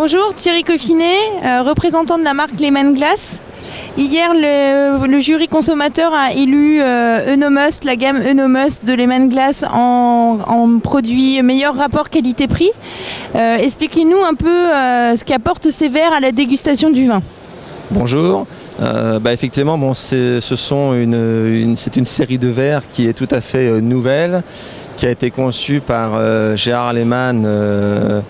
Bonjour, Thierry Coffinet, représentant de la marque Lehman Glass. Hier, le jury consommateur a élu Eunomust, la gamme Eunomust de Lehman Glass en produit meilleur rapport qualité-prix. Expliquez-nous un peu ce qu'apportent ces verres à la dégustation du vin. Bonjour, effectivement c'est une série de verres qui est tout à fait nouvelle, qui a été conçue par Gérard Lehman,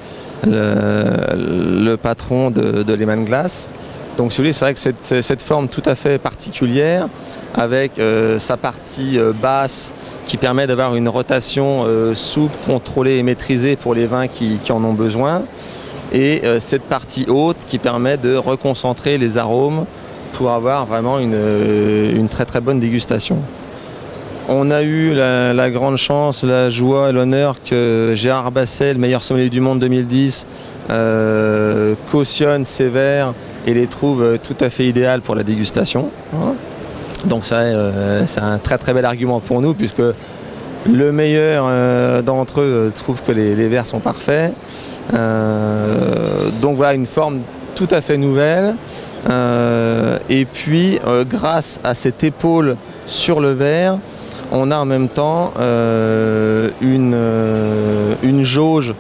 le patron de Lehman Glass. Donc si vous voulez, c'est vrai que cette forme tout à fait particulière, avec sa partie basse qui permet d'avoir une rotation souple, contrôlée et maîtrisée pour les vins qui en ont besoin, et cette partie haute qui permet de reconcentrer les arômes pour avoir vraiment une très très bonne dégustation. On a eu la grande chance, la joie et l'honneur que Gérard Basset, le meilleur sommelier du monde 2010, cautionne ces verres et les trouve tout à fait idéal pour la dégustation. Donc c'est un très très bel argument pour nous, puisque le meilleur d'entre eux trouve que les verres sont parfaits. Donc voilà, une forme tout à fait nouvelle. Et puis grâce à cette épaule sur le verre, on a en même temps une jauge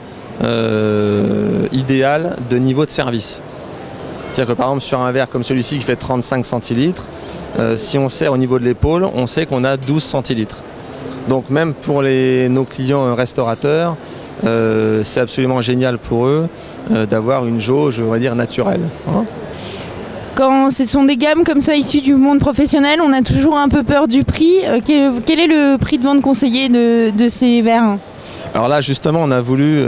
idéale de niveau de service. C'est-à-dire que par exemple sur un verre comme celui-ci qui fait 35 centilitres, si on sert au niveau de l'épaule, on sait qu'on a 12 centilitres. Donc même pour nos clients restaurateurs, c'est absolument génial pour eux d'avoir une jauge, on va dire, naturelle. Quand ce sont des gammes comme ça issues du monde professionnel, on a toujours un peu peur du prix. Quel est le prix de vente conseillé de ces verres ? Alors là justement on a voulu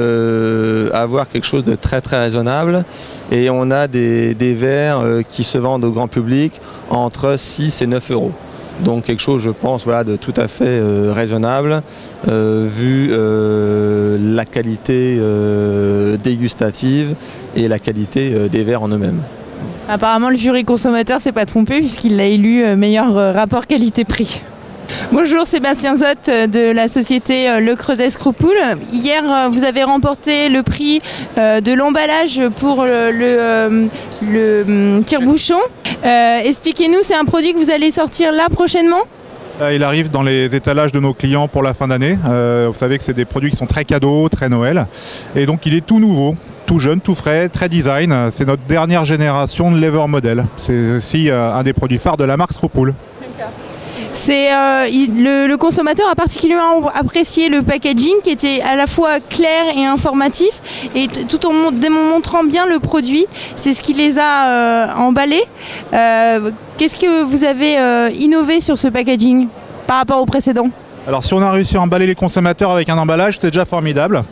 avoir quelque chose de très très raisonnable, et on a des verres qui se vendent au grand public entre 6 et 9 euros. Donc quelque chose, je pense, voilà, de tout à fait raisonnable vu la qualité dégustative et la qualité des verres en eux-mêmes. Apparemment, le jury consommateur s'est pas trompé puisqu'il l'a élu meilleur rapport qualité-prix. Bonjour, Sébastien Zott de la société Le Creuset Scrupoule. Hier, vous avez remporté le prix de l'emballage pour le tire-bouchon. Expliquez-nous, c'est un produit que vous allez sortir là prochainement ? Il arrive dans les étalages de nos clients pour la fin d'année. Vous savez que c'est des produits qui sont très cadeaux, très Noël. Et donc il est tout nouveau, tout jeune, tout frais, très design. C'est notre dernière génération de lever model. C'est aussi un des produits phares de la marque Scrupoule. Le consommateur a particulièrement apprécié le packaging qui était à la fois clair et informatif, et tout en montrant bien le produit. C'est ce qui les a emballés. Qu'est-ce que vous avez innové sur ce packaging par rapport au précédent ? Alors si on a réussi à emballer les consommateurs avec un emballage, c'est déjà formidable.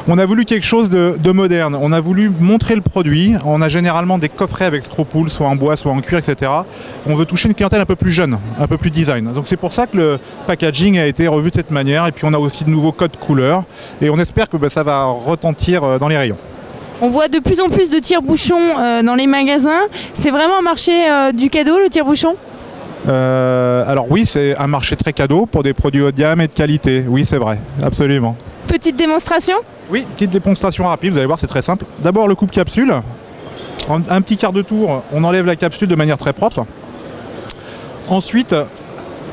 On a voulu quelque chose de moderne. On a voulu montrer le produit. On a généralement des coffrets avec Scrupoule, soit en bois, soit en cuir, etc. On veut toucher une clientèle un peu plus jeune, un peu plus design. Donc c'est pour ça que le packaging a été revu de cette manière. Et puis on a aussi de nouveaux codes couleurs. Et on espère que ça va retentir dans les rayons. On voit de plus en plus de tire-bouchons dans les magasins. C'est vraiment un marché du cadeau, le tire-bouchon ? Alors oui, c'est un marché très cadeau pour des produits haut de gamme et de qualité. Oui, c'est vrai, absolument. Petite démonstration ? Oui, petite démonstration rapide, vous allez voir, c'est très simple. D'abord le coupe-capsule. En un petit quart de tour, on enlève la capsule de manière très propre. Ensuite,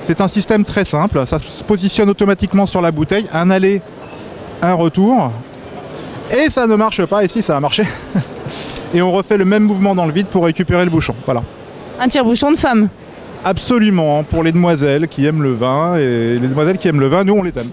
c'est un système très simple. Ça se positionne automatiquement sur la bouteille. Un aller, un retour. Et ça ne marche pas. Ici, ça a marché. Et on refait le même mouvement dans le vide pour récupérer le bouchon. Voilà. Un tire-bouchon de femme. Absolument, pour les demoiselles qui aiment le vin, et les demoiselles qui aiment le vin, nous on les aime.